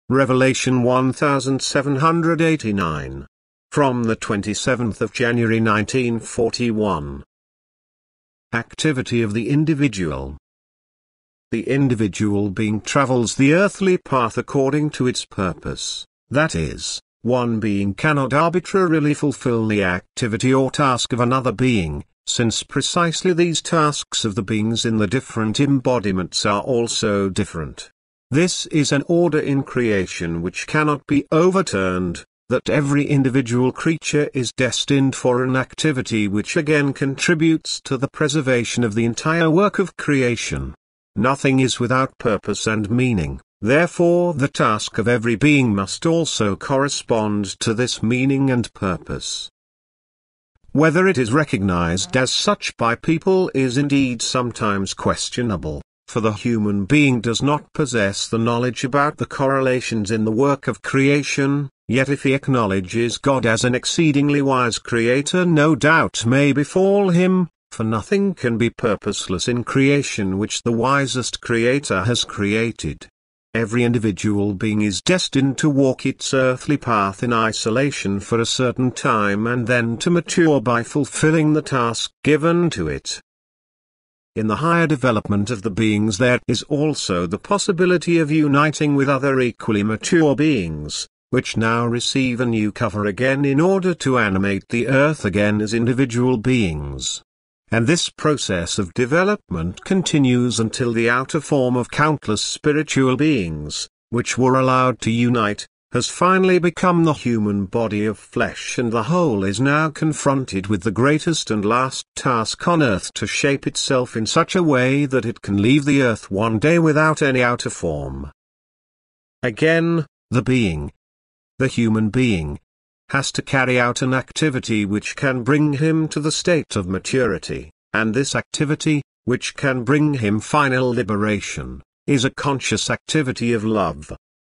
Revelation 1789. From the 27th of January 1941. Activity of the individual. The individual being travels the earthly path according to its purpose, that is, one being cannot arbitrarily fulfill the activity or task of another being, since precisely these tasks of the beings in the different embodiments are also different. This is an order in creation which cannot be overturned, that every individual creature is destined for an activity which again contributes to the preservation of the entire work of creation. Nothing is without purpose and meaning, therefore the task of every being must also correspond to this meaning and purpose. Whether it is recognized as such by people is indeed sometimes questionable, for the human being does not possess the knowledge about the correlations in the work of creation, yet if he acknowledges God as an exceedingly wise creator, no doubt may befall him, for nothing can be purposeless in creation which the wisest creator has created. Every individual being is destined to walk its earthly path in isolation for a certain time and then to mature by fulfilling the task given to it. In the higher development of the beings there is also the possibility of uniting with other equally mature beings, which now receive a new cover again in order to animate the earth again as individual beings. And this process of development continues until the outer form of countless spiritual beings, which were allowed to unite, has finally become the human body of flesh, and the whole is now confronted with the greatest and last task on earth to shape itself in such a way that it can leave the earth one day without any outer form. Again, the human being, has to carry out an activity which can bring him to the state of maturity, and this activity, which can bring him final liberation, is a conscious activity of love.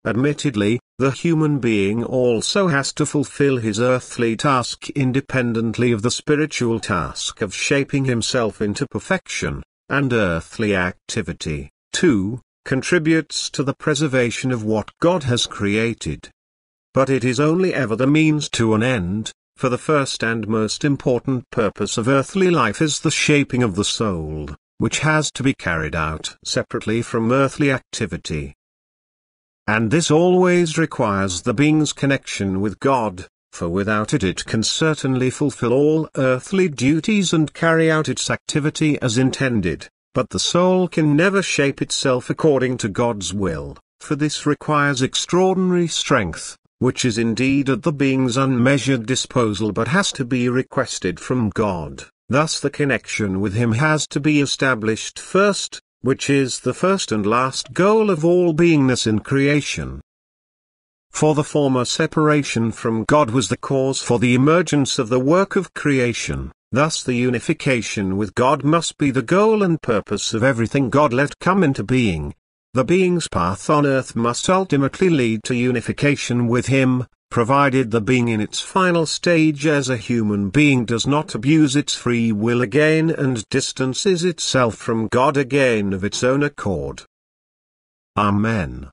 Admittedly, the human being also has to fulfill his earthly task independently of the spiritual task of shaping himself into perfection, and earthly activity, too, contributes to the preservation of what God has created. But it is only ever the means to an end, for the first and most important purpose of earthly life is the shaping of the soul, which has to be carried out separately from earthly activity. And this always requires the being's connection with God, for without it it can certainly fulfill all earthly duties and carry out its activity as intended, but the soul can never shape itself according to God's will, for this requires extraordinary strength, which is indeed at the being's unmeasured disposal but has to be requested from God. Thus the connection with Him has to be established first, which is the first and last goal of all beingness in creation. For the former separation from God was the cause for the emergence of the work of creation, thus the unification with God must be the goal and purpose of everything God let come into being. The being's path on earth must ultimately lead to unification with Him, provided the being in its final stage as a human being does not abuse its free will again and distances itself from God again of its own accord. Amen.